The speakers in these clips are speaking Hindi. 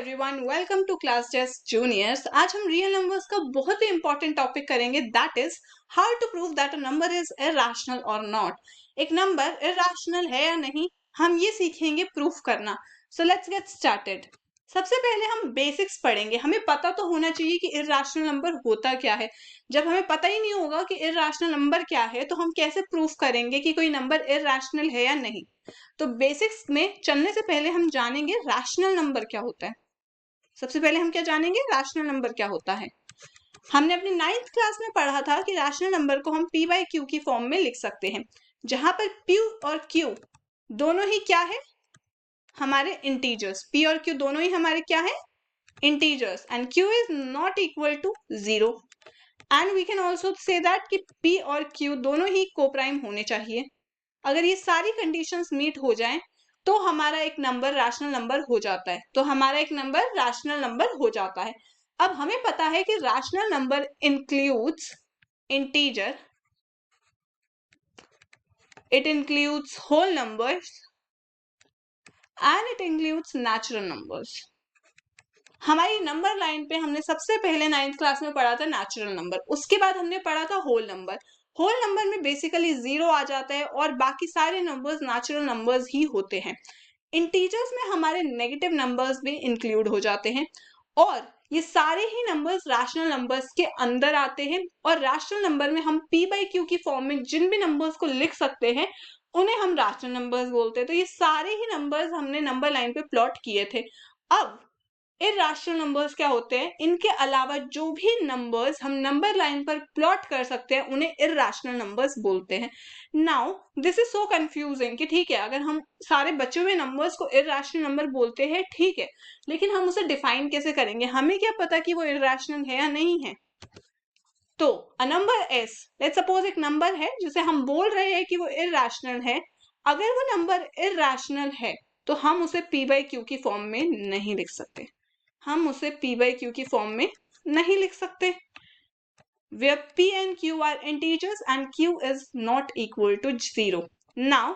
Everyone, welcome to class test juniors. आज हम रियल नंबर्स का बहुत ही इंपॉर्टेंट टॉपिक करेंगे, that is how to prove that a number is irrational और नॉट। एक नंबर इरैशनल है या नहीं, हम ये सीखेंगे प्रूफ करना। So let's get started. सबसे पहले हम बेसिक्स पढ़ेंगे। हमें पता तो होना चाहिए कि इरैशनल नंबर होता क्या है। जब हमें पता ही नहीं होगा कि इरैशनल नंबर क्या है, तो हम कैसे प्रूफ करेंगे कि कोई नंबर इरैशनल है या नहीं। तो बेसिक्स में चलने से पहले हम जानेंगे रैशनल नंबर क्या होता है। सबसे पहले हम क्या जानेंगे, रैशनल नंबर क्या होता है। हमने अपनी 9th क्लास में पढ़ा था कि रैशनल नंबर को हम p बाई क्यू की फॉर्म में लिख सकते हैं, जहां पर p और q दोनों ही क्या है, हमारे इंटीजर्स। p और q दोनों ही हमारे क्या है, integers, and q is not equal to 0। And we can also say that कि p और q दोनों ही कोप्राइम होने चाहिए। अगर ये सारी कंडीशंस मीट हो जाएं तो हमारा एक नंबर रैशनल नंबर हो जाता है। तो हमारा एक नंबर रैशनल नंबर हो जाता है। अब हमें पता है कि rational number includes integer, it includes whole numbers and it includes natural numbers. हमारी नंबर लाइन पे हमने सबसे पहले 9th क्लास में पढ़ा था नेचुरल नंबर, उसके बाद हमने पढ़ा था होल नंबर। होल नंबर में बेसिकली 0 आ जाता है और बाकी सारे नंबर्स नेचुरल नंबर्स ही होते हैं। इंटीजर्स में हमारे नेगेटिव नंबर्स भी इंक्लूड हो जाते हैं और ये सारे ही नंबर्स रैशनल नंबर्स के अंदर आते हैं। और रैशनल नंबर में हम p बाई क्यू की फॉर्म में जिन भी नंबर्स को लिख सकते हैं उन्हें हम रैशनल नंबर्स बोलते हैं। तो ये सारे ही नंबर्स हमने नंबर लाइन पे प्लॉट किए थे। अब इरैशनल नंबर्स क्या होते हैं, इनके अलावा जो भी नंबर्स हम नंबर लाइन पर प्लॉट कर सकते हैं उन्हें इरैशनल नंबर्स बोलते हैं। Now this is so confusing कि ठीक है, अगर हम सारे बचे हुए नंबर्स को इरैशनल नंबर बोलते हैं, ठीक है, लेकिन हम उसे डिफाइन कैसे करेंगे, हमें क्या पता कि वो इरैशनल है या नहीं है। तो a number S, let's suppose एक नंबर है जिसे हम बोल रहे हैं कि वो इरैशनल है। अगर वो नंबर इरैशनल है तो हम उसे p बाई क्यू की फॉर्म में नहीं लिख सकते। हम उसे p बाई क्यू की फॉर्म में नहीं लिख सकते, where p and q are integers and q is not equal to 0. Now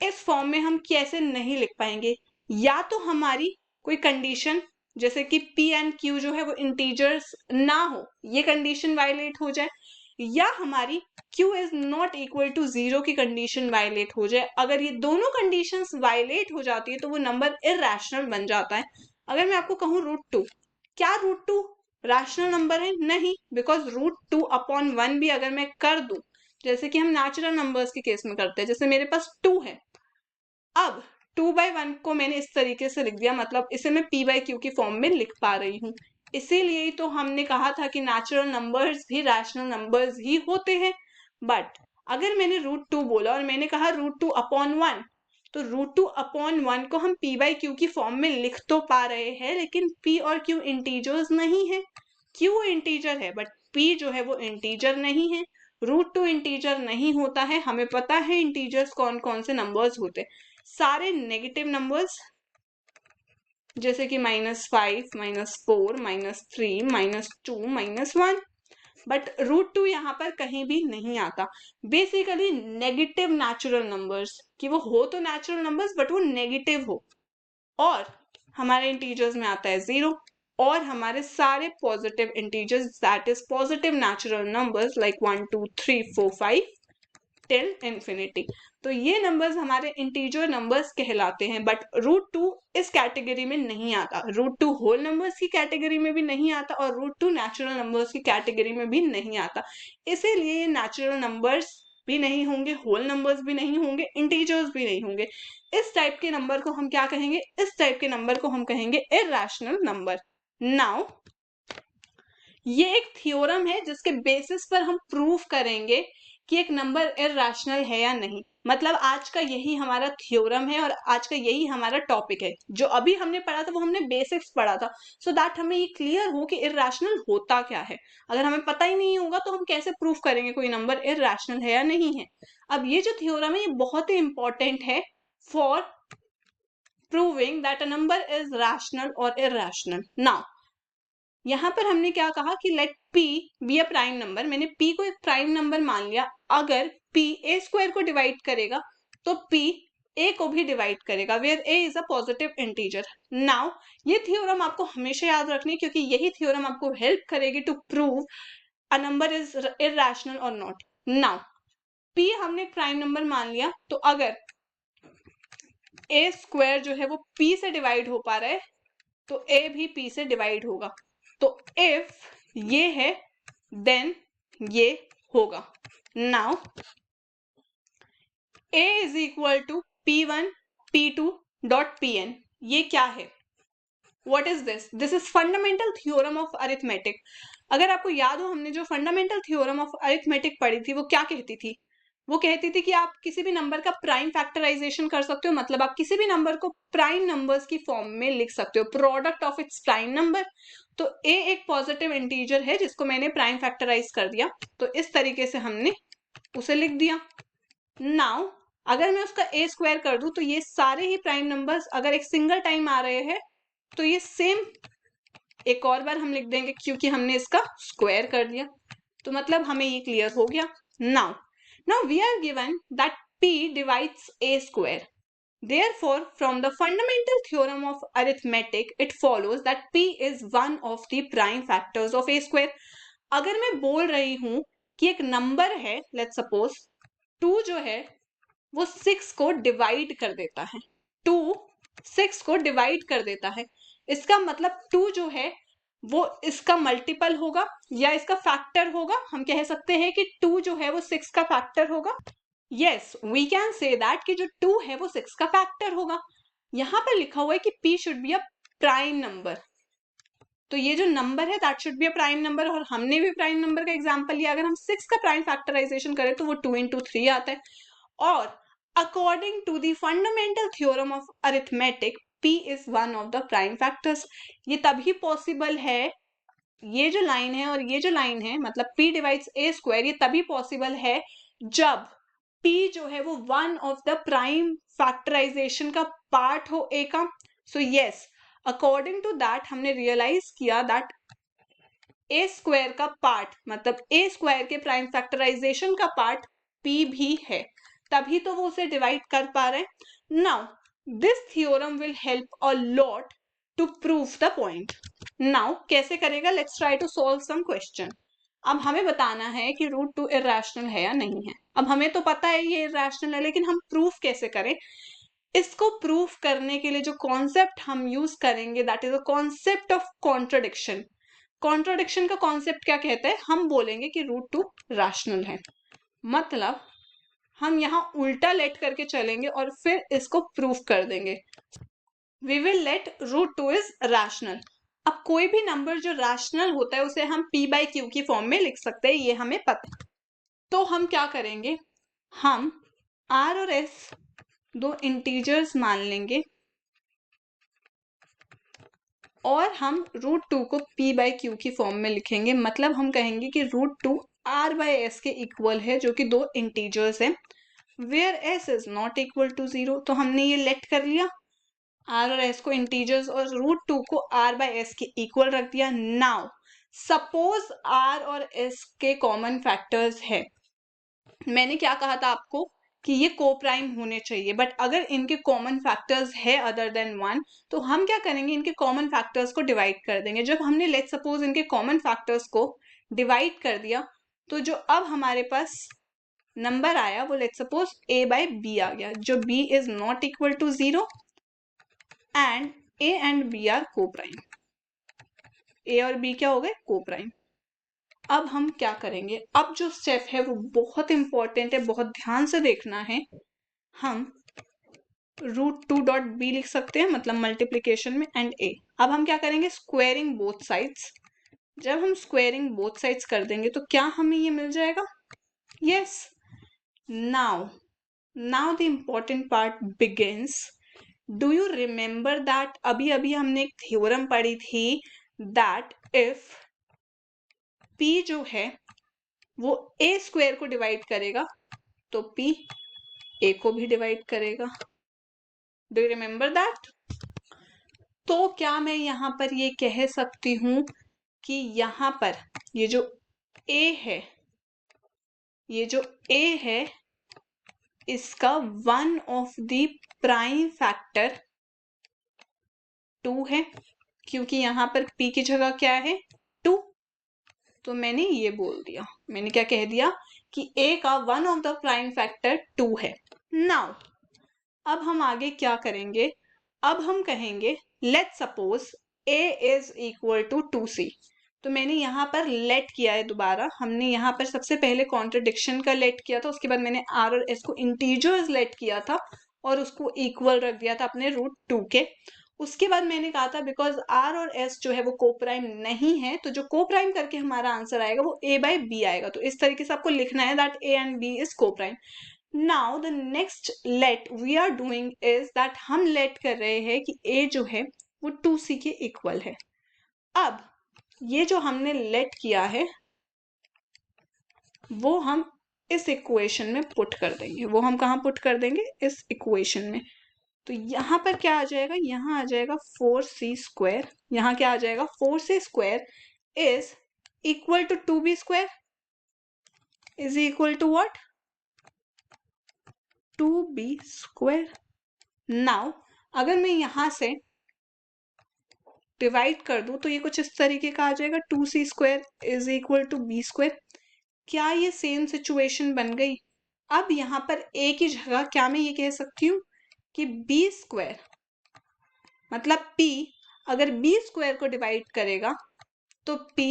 इस फॉर्म में हम कैसे नहीं लिख पाएंगे, या तो हमारी कोई कंडीशन जैसे कि p and q जो है वो इंटीजर्स ना हो, ये कंडीशन वायलेट हो जाए, या हमारी q is not equal to 0 की कंडीशन वायलेट हो जाए। अगर ये दोनों कंडीशंस वायलेट हो जाती है तो वो नंबर इरैशनल बन जाता है। अगर मैं आपको कहूँ √2, क्या √2 रैशनल नंबर है? नहीं, बिकॉज √2 अपॉन 1 भी अगर मैं कर दूं, जैसे कि हम नेचुरल नंबर्स के केस में करते हैं, जैसे मेरे पास 2 है, अब 2 बाई 1 को मैंने इस तरीके से लिख दिया, मतलब इसे मैं p बाई क्यू की फॉर्म में लिख पा रही हूँ। इसीलिए तो हमने कहा था कि नेचुरल नंबर्स भी रैशनल नंबर्स ही होते हैं। बट अगर मैंने √2 बोला और मैंने कहा √2 अपॉन 1, तो √2 अपॉन 1 को हम p बाई क्यू की फॉर्म में लिख तो पा रहे हैं, लेकिन p और q इंटीजर्स नहीं है। q इंटीजर है बट p जो है वो इंटीजर नहीं है। √2 इंटीजर नहीं होता है। हमें पता है इंटीजर्स कौन कौन से नंबर्स होते हैं, सारे नेगेटिव नंबर्स जैसे कि -5, -4, -3, -2, -1। बट √2 यहाँ पर कहीं भी नहीं आता। बेसिकली नेगेटिव नेचुरल नंबर्स, कि वो हो तो नेचुरल नंबर्स बट वो नेगेटिव हो। और हमारे इंटीजर्स में आता है 0, और हमारे सारे positive integers, that is positive natural numbers like 1 2 3 4 5 till infinity. तो ये नंबर्स हमारे इंटीजर नंबर्स कहलाते हैं। बट √2 इस कैटेगरी में नहीं आता, √2 होल नंबर्स की कैटेगरी में भी नहीं आता और √2 नेचुरल नंबर्स की कैटेगरी में भी नहीं आता। इसीलिए ये नेचुरल नंबर्स भी नहीं होंगे, होल नंबर्स भी नहीं होंगे, इंटीजर्स भी नहीं होंगे। इस टाइप के नंबर को हम क्या कहेंगे, इस टाइप के नंबर को हम कहेंगे इरैशनल नंबर। नाउ ये एक थ्योरम है जिसके बेसिस पर हम प्रूफ करेंगे कि एक नंबर इरैशनल है या नहीं। मतलब आज का यही हमारा थ्योरम है और आज का यही हमारा टॉपिक है। जो अभी हमने पढ़ा था वो हमने बेसिक्स पढ़ा था, सो दैट हमें ये क्लियर हो कि इरैशनल होता क्या है। अगर हमें पता ही नहीं होगा तो हम कैसे प्रूफ करेंगे कोई नंबर इरैशनल है या नहीं है। अब ये जो थ्योरम है ये बहुत ही इंपॉर्टेंट है for proving that a number is rational और इरैशनल। नाउ यहाँ पर हमने क्या कहा कि let p be a prime number. मैंने p को एक प्राइम नंबर मान लिया। अगर p a स्क्वायर को डिवाइड करेगा तो p ए को भी डिवाइड करेगा, where a is a positive integer. Now ये थ्योरम आपको हमेशा याद रखनी है, क्योंकि यही थ्योरम आपको हेल्प करेगी to prove a number is irrational और नॉट। नाउ पी हमने प्राइम नंबर मान लिया, तो अगर ए स्क्वायर जो है वो पी से डिवाइड हो पा रहा है, तो ए भी पी से डिवाइड होगा। तो इफ ये है देन ये होगा। Now a is equal to P1 P2 dot Pn। ये क्या है? What is this? This is fundamental theorem of arithmetic। अगर आपको याद हो, हमने जो फंडामेंटल थ्योरम ऑफ अरिथमेटिक पढ़ी थी, वो क्या कहती थी? वो कहती थी कि आप किसी भी नंबर का प्राइम फैक्टराइजेशन कर सकते हो, मतलब आप किसी भी नंबर को प्राइम नंबर्स की फॉर्म में लिख सकते हो, product of its prime number. तो ए एक पॉजिटिव इंटीजर है जिसको मैंने प्राइम फैक्टराइज कर दिया, तो इस तरीके से हमने उसे लिख दिया। नाउ अगर मैं उसका ए स्क्वायर कर दूं, तो ये सारे ही प्राइम नंबर्स अगर एक सिंगल टाइम आ रहे हैं, तो ये सेम एक और बार हम लिख देंगे, क्योंकि हमने इसका स्क्वायर कर दिया। तो मतलब हमें ये क्लियर हो गया। Now we are given that p divides a square, therefore from the fundamental theorem of arithmetic it follows that p is one of the prime factors of a square। अगर मैं बोल रही हूं कि एक नंबर है, लेट्स सपोज 2 जो है वो 6 को डिवाइड कर देता है, 2 6 को डिवाइड कर देता है, इसका मतलब 2 जो है वो इसका मल्टीपल होगा या इसका फैक्टर होगा। हम कह सकते हैं कि 2 जो है वो 6 का फैक्टर होगा। Yes, we can say that कि जो 2 है वो 6 का फैक्टर होगा। यहां पर लिखा हुआ है कि p should be a prime number, तो ये जो नंबर है that should be a prime number, और हमने भी प्राइम नंबर का एग्जांपल लिया। अगर हम 6 का प्राइम फैक्टराइजेशन करें तो वो 2 into 3 आता है। और according to the fundamental theorem of arithmetic p is one of the prime factors. ये तभी पॉसिबल है, ये जो लाइन है और ये जो लाइन है, मतलब p डिवाइड्स a स्क्वायर, ये तभी पॉसिबल है जब p जो है वो one of the prime factorisation का पार्ट हो a का। So yes, according to that हमने रियलाइज किया दैट ए स्क्वायर का पार्ट, मतलब ए स्क्वायर के प्राइम फैक्टराइजेशन का पार्ट p भी है, तभी तो वो उसे डिवाइड कर पा रहे हैं। Now this theorem will help a lot to prove the point. Now कैसे करेगा? Let's try to solve some question. अब हमें बताना है कि √2 इरैशनल है या नहीं है। अब हमें तो पता है ये इरैशनल है, लेकिन हम प्रूफ कैसे करें? इसको प्रूफ करने के लिए जो कॉन्सेप्ट हम यूज करेंगे that is a concept of contradiction. Contradiction का कॉन्सेप्ट क्या कहता है? हम बोलेंगे कि √2 रैशनल है, मतलब हम यहाँ उल्टा लेट करके चलेंगे और फिर इसको प्रूफ कर देंगे। We will let √2 is rational. अब कोई भी नंबर जो रैशनल होता है उसे हम p/q की फॉर्म में लिख सकते हैं, ये हमें पता है। तो हम क्या करेंगे? हम r और s दो इंटीजर्स मान लेंगे और हम √2 को p/q की फॉर्म में लिखेंगे, मतलब हम कहेंगे कि √2 r/s के इक्वल है, जो कि दो इंटीजर्स हैं, where s is not equal to 0। तो हमने ये लेट कर लिया, r और s को इंटीजर्स और √2 को r/s के इक्वल रख दिया। नाउ सपोज r और s के कॉमन फैक्टर्स है, मैंने क्या कहा था आपको कि ये कोप्राइम होने चाहिए, बट अगर इनके कॉमन फैक्टर्स है अदर देन 1, तो हम क्या करेंगे? इनके कॉमन फैक्टर्स को डिवाइड कर देंगे। जब हमने लेट्स सपोज इनके कॉमन फैक्टर्स को डिवाइड कर दिया, तो जो अब हमारे पास नंबर आया वो लेट्स सपोज a/b आ गया, जो b is not equal to 0 and a and b are coprime. a और b क्या हो गए? कोप्राइम। अब हम क्या करेंगे? अब जो स्टेप है वो बहुत इंपॉर्टेंट है, बहुत ध्यान से देखना है। हम √2 डॉट बी लिख सकते हैं, मतलब मल्टीप्लीकेशन में, एंड a। अब हम क्या करेंगे? Squaring both sides. जब हम स्क्वेयरिंग बोथ साइड्स कर देंगे तो क्या हमें ये मिल जाएगा? Yes. Now the important part begins. Do you remember that अभी अभी हमने एक थ्योरम पढ़ी थी दैट इफ p जो है वो a स्क्वायर को डिवाइड करेगा तो p a को भी डिवाइड करेगा। Do you remember that? तो क्या मैं यहां पर ये कह सकती हूं कि यहां पर ये जो a है, ये जो a है इसका one of the prime factor 2 है, क्योंकि यहाँ पर p की जगह क्या है 2। तो मैंने ये बोल दिया, मैंने क्या कह दिया कि a का one of the prime factor 2 है। नाउ अब हम आगे क्या करेंगे, अब हम कहेंगे let suppose a is equal to 2c। तो मैंने यहाँ पर लेट किया है, दोबारा हमने यहाँ पर सबसे पहले कॉन्ट्रडिक्शन का लेट किया था, उसके बाद मैंने r और s को इंटीजर्स लेट किया था और उसको इक्वल रख दिया था अपने √2 के। उसके बाद मैंने कहा था बिकॉज r और s जो है वो कोप्राइम नहीं है, तो जो कोप्राइम करके हमारा आंसर आएगा वो a बाई बी आएगा। तो इस तरीके से आपको लिखना है that a and b is coprime. Now the next let we are doing is that हम लेट कर रहे हैं कि a जो है वो 2c के इक्वल है। अब ये जो हमने लेट किया है वो हम इस इक्वेशन में पुट कर देंगे। वो हम कहाँ पुट कर देंगे, इस इक्वेशन में। तो यहाँ पर क्या आ जाएगा, यहाँ आ जाएगा 4c स्क्वायर, यहाँ क्या आ जाएगा 4c square is equal to 2b square is equal to what 2b square. Now अगर मैं यहां से डिवाइड कर दूं तो ये कुछ इस तरीके का आ जाएगा 2c square is equal to b square. क्या ये सेम सिचुएशन बन गई? अब यहाँ पर a की जगह क्या मैं ये कह सकती हूँ कि b स्क्वायर मतलब p अगर b स्क्वायर को डिवाइड करेगा तो p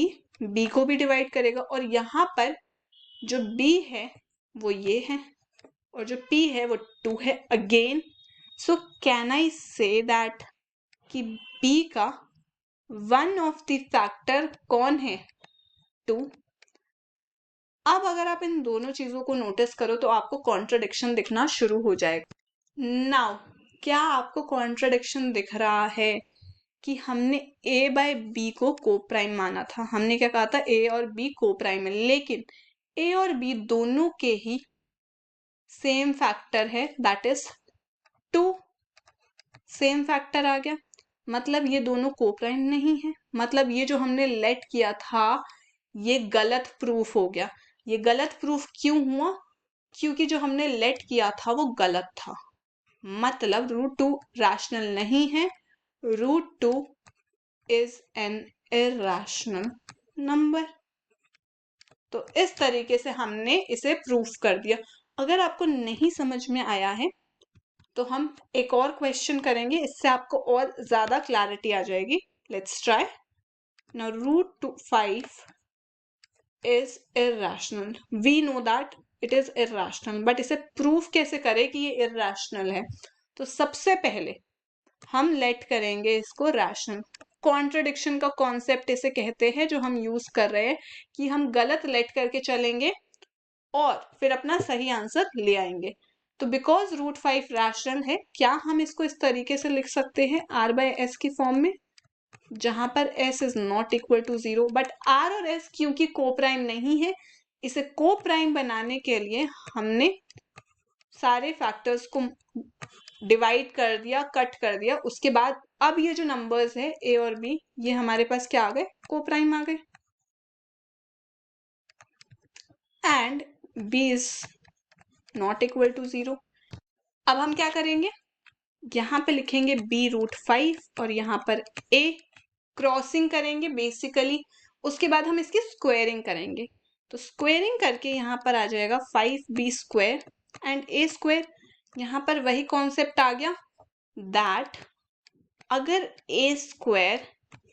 b को भी डिवाइड करेगा, और यहाँ पर जो b है वो ये है और जो p है वो 2 है अगेन। सो कैन आई से दैट कि b का वन ऑफ द फैक्टर कौन है 2। अब अगर आप इन दोनों चीजों को नोटिस करो तो आपको कॉन्ट्रडिक्शन दिखना शुरू हो जाएगा। नाउ क्या आपको कॉन्ट्रडिक्शन दिख रहा है कि हमने a बाय बी को कोप्राइम माना था, हमने क्या कहा था a और b कोप्राइम है, लेकिन a और b दोनों के ही सेम फैक्टर है दैट इज 2। सेम फैक्टर आ गया, मतलब ये दोनों कोप्राइम नहीं है, मतलब ये जो हमने लेट किया था ये गलत प्रूफ हो गया। ये गलत प्रूफ क्यों हुआ, क्योंकि जो हमने लेट किया था वो गलत था, मतलब √2 रैशनल नहीं है, √2 इज एन इरैशनल नंबर। तो इस तरीके से हमने इसे प्रूफ कर दिया। अगर आपको नहीं समझ में आया है तो हम एक और क्वेश्चन करेंगे, इससे आपको और ज्यादा क्लैरिटी आ जाएगी। Let's try now. √5 is irrational, we know that it is irrational, but इसे प्रूफ कैसे करें कि ये irrational है? तो सबसे पहले हम लेट करेंगे इसको रैशनल। कॉन्ट्रडिक्शन का कॉन्सेप्ट इसे कहते हैं जो हम यूज कर रहे हैं कि हम गलत लेट करके चलेंगे और फिर अपना सही आंसर ले आएंगे। तो बिकॉज √5 रैशनल है, क्या हम इसको इस तरीके से लिख सकते हैं r/s की फॉर्म में, जहां पर s is not equal to 0, but r और s क्योंकि कोप्राइम नहीं है, इसे कोप्राइम बनाने के लिए हमने सारे फैक्टर्स को डिवाइड कर दिया, कट कर दिया। उसके बाद अब ये जो नंबर्स है a और b ये हमारे पास क्या आ गए, कोप्राइम आ गए, and b is not equal to 0। अब हम क्या करेंगे, यहाँ पे लिखेंगे b√5 और यहाँ पर a क्रॉसिंग करेंगे बेसिकली। उसके बाद हम इसकी स्क्वायरिंग करेंगे, तो स्क्वायरिंग करके यहाँ पर आ जाएगा 5b square and a square. यहाँ पर वही कॉन्सेप्ट आ गया दैट अगर a स्क्वायर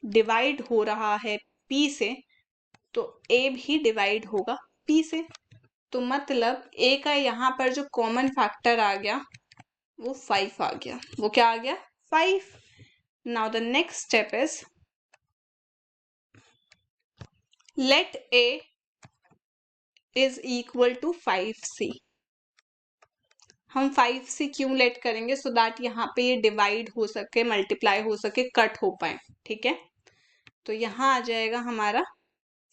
डिवाइड हो रहा है p से तो a भी डिवाइड होगा p से। तो मतलब a का यहाँ पर जो कॉमन फैक्टर आ गया वो 5 आ गया। वो क्या आ गया, 5। Now the next step is let a is equal to 5c। हम 5c क्यों लेट करेंगे, सो दैट यहाँ पे ये डिवाइड हो सके, मल्टीप्लाई हो सके, कट हो पाए, ठीक है। तो यहाँ आ जाएगा हमारा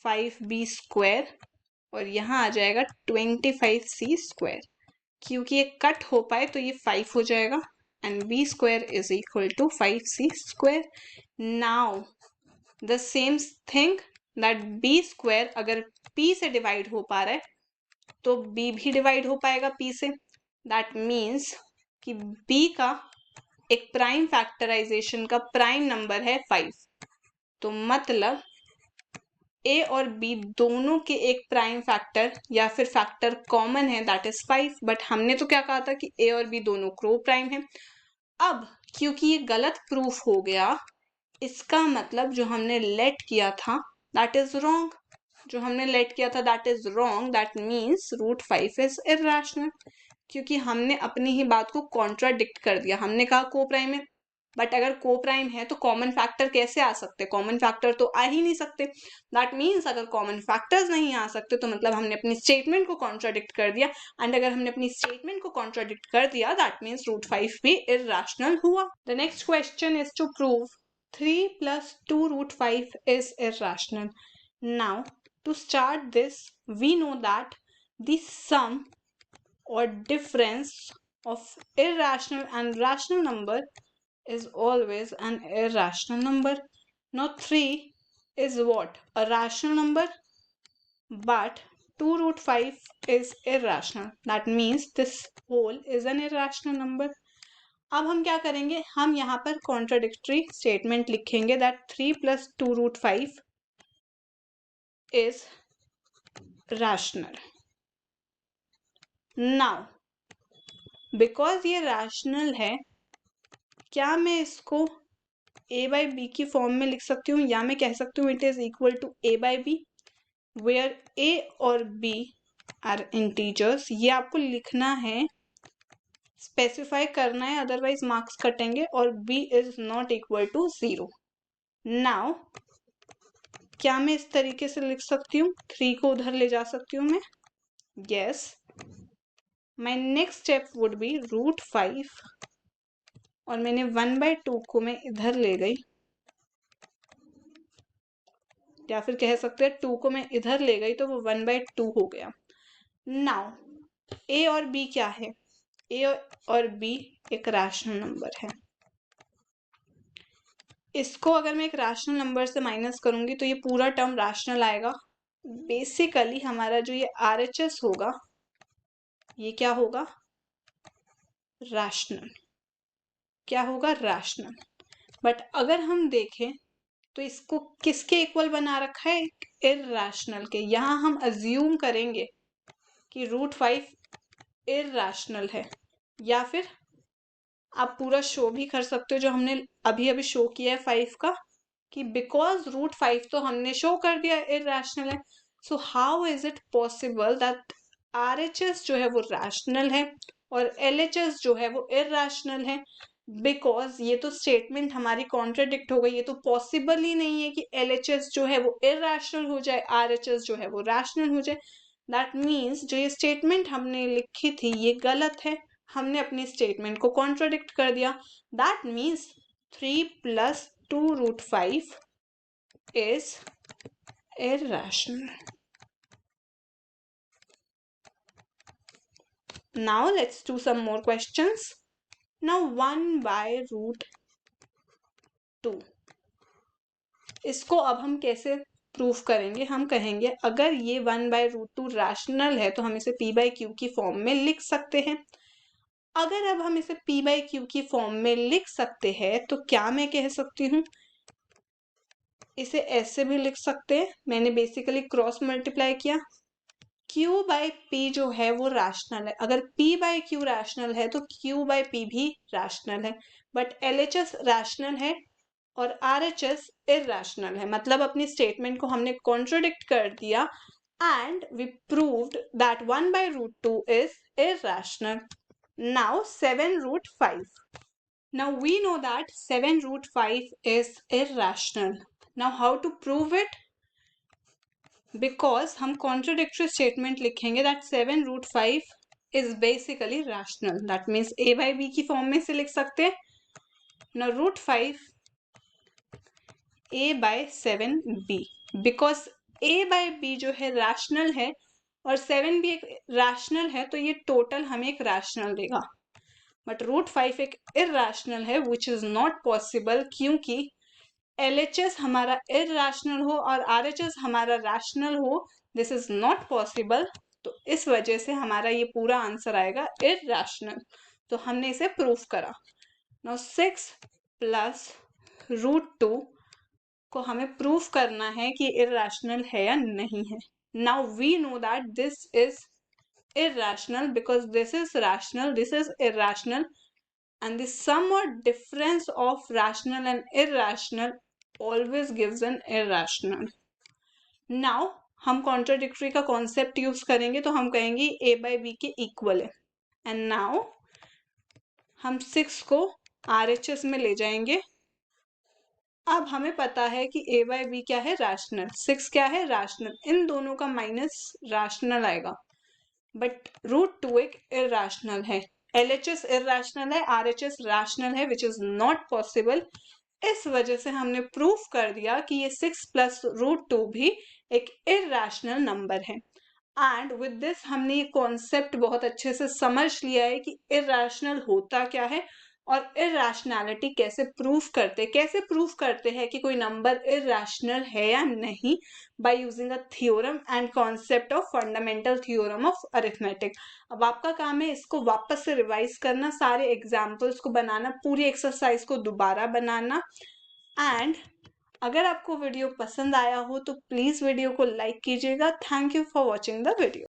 5b स्क्वायर और यहाँ आ जाएगा 25c स्क्वायर। क्योंकि ये कट हो पाए तो ये 5 हो जाएगा and b square is equal to 5c square. Now the same thing that b square अगर p से डिवाइड हो पा रहा है तो b भी डिवाइड हो पाएगा p से, दैट मीन्स कि b का एक प्राइम फैक्टराइजेशन का प्राइम नंबर है 5। तो मतलब a और b दोनों के एक प्राइम फैक्टर या फिर फैक्टर कॉमन है, दैट इज 5। बट हमने तो क्या कहा था कि a और b दोनों को प्राइम है। अब क्योंकि ये गलत प्रूफ हो गया, इसका मतलब जो हमने लेट किया था दैट इज रॉन्ग। जो हमने लेट किया था that is wrong, that means √5 is irrational, क्योंकि हमने अपनी ही बात को कॉन्ट्राडिक्ट कर दिया। हमने कहा को प्राइम है, बट अगर को प्राइम है तो कॉमन फैक्टर कैसे आ सकते? कॉमन फैक्टर तो आ ही नहीं सकते। दैट मीन्स अगर कॉमन फैक्टर्स नहीं आ सकते तो मतलब हमने अपनी स्टेटमेंट को कॉन्ट्राडिक्ट कर दिया, एंड अगर हमने अपनी स्टेटमेंट को कॉन्ट्राडिक्ट कर दिया दैट मीन्स √5 भी इरेशनल हुआ। The next question is to prove 3 + 2√5 is irrational. Now, to start this, we know that the sum or difference of irrational and rational number is always an irrational number. Now 3 is what? A rational number, but 2√5 is irrational. That means this whole is an irrational number. अब हम क्या करेंगे? हम यहाँ पर contradictory statement लिखेंगे that 3 + 2√5 is rational. Now, because ये rational है, क्या मैं इसको a/b की फॉर्म में लिख सकती हूँ, या मैं कह सकती हूँ it is equal to a/b, where a और b आर इंटीजर्स। ये आपको लिखना है, स्पेसिफाई करना है, अदरवाइज मार्क्स कटेंगे। और b is not equal to 0। Now क्या मैं इस तरीके से लिख सकती हूँ? 3 को उधर ले जा सकती हूँ मैं? Yes. My next step would be √5, और मैंने 1/2 को मैं इधर ले गई, या फिर कह सकते हैं 2 को मैं इधर ले गई तो वो 1/2 हो गया। नाउ a और b क्या है? a और b एक रैशनल नंबर है। इसको अगर मैं एक रैशनल नंबर से माइनस करूंगी तो ये पूरा टर्म रैशनल आएगा। बेसिकली हमारा जो ये RHS होगा, ये क्या होगा? रैशनल। क्या होगा? रैशनल। बट अगर हम देखें तो इसको किसके इक्वल बना रखा है? इररेशनल के। यहाँ हम अज्यूम करेंगे कि √5 इररेशनल है, या फिर आप पूरा शो भी कर सकते हो जो हमने अभी अभी शो किया है 5 का, कि बिकॉज √5 तो हमने शो कर दिया इररेशनल है। So how is it possible that RHS जो है वो रैशनल है और LHS जो है वो इररेशनल है? बिकॉज ये तो स्टेटमेंट हमारी कॉन्ट्राडिक्ट हो गई। ये तो पॉसिबल ही नहीं है कि LHS जो है वो इररेशनल हो जाए, RHS जो है वो रैशनल हो जाए। दैट मीन्स जो ये स्टेटमेंट हमने लिखी थी ये गलत है, हमने अपनी स्टेटमेंट को कॉन्ट्राडिक्ट कर दिया। That means 3 + 2√5 is irrational. Now let's do some more questions. Now 1/√2, इसको अब हम कैसे प्रूफ करेंगे? हम कहेंगे अगर ये 1/√2 रैशनल है तो हम इसे p/q की फॉर्म में लिख सकते हैं। अगर अब हम इसे p/q की फॉर्म में लिख सकते हैं तो क्या मैं कह सकती हूँ, इसे ऐसे भी लिख सकते हैं। मैंने बेसिकली क्रॉस मल्टीप्लाई किया, q/p जो है वो रैशनल है। अगर p/q रैशनल है तो q/p भी रैशनल है, बट LHS रैशनल है और RHS इररेशनल है। मतलब अपनी स्टेटमेंट को हमने कॉन्ट्राडिक्ट कर दिया, and we proved that 1/√2 is irrational. Now 7√5. Now we know that 7√5 is irrational. Now how to prove it? Because हम contradictory statement लिखेंगे that 7√5 is basically rational. That means a/b की फॉर्म में से लिख सकते हैं। Now √5 a/7b, because a/b जो है रैशनल है और 7 भी एक रैशनल है, तो ये टोटल हमें एक रैशनल देगा। बट √5 एक इररेशनल है, विच इज नॉट पॉसिबल, क्योंकि LHS हमारा इररेशनल हो और RHS हमारा रैशनल हो, दिस इज नॉट पॉसिबल। तो इस वजह से हमारा ये पूरा आंसर आएगा इरैशनल। तो हमने इसे प्रूफ करा। नाउ 6 प्लस √2 को हमें प्रूफ करना है कि इरैशनल है या नहीं है। Now we know that this is irrational because this is rational, this is irrational, and the sum or difference of rational and irrational always gives an irrational. Now हम कॉन्ट्राडिक्टरी का कॉन्सेप्ट यूज करेंगे तो हम कहेंगे a by b के इक्वल है। एंड नाउ हम 6 को RHS में ले जाएंगे। अब हमें पता है कि a by b क्या है, रैशनल। 6 क्या है, रैशनल। इन दोनों का माइनस रैशनल आएगा, बट √2 एक इरैशनल है। LHS इरैशनल है, RHS रैशनल है, विच इज नॉट पॉसिबल। इस वजह से हमने प्रूफ कर दिया कि ये 6 प्लस √2 भी एक इरैशनल नंबर है। एंड विद दिस हमने ये कॉन्सेप्ट बहुत अच्छे से समझ लिया है कि इरैशनल होता क्या है और इरैशनैलिटी कैसे प्रूफ करते हैं कि कोई नंबर इरैशनल है या नहीं, by using a theorem and concept of fundamental theorem of arithmetic. अब आपका काम है इसको वापस से रिवाइज करना, सारे एग्जाम्पल्स को बनाना, पूरी एक्सरसाइज को दोबारा बनाना। एंड अगर आपको वीडियो पसंद आया हो तो प्लीज वीडियो को लाइक कीजिएगा। Thank you for watching the video.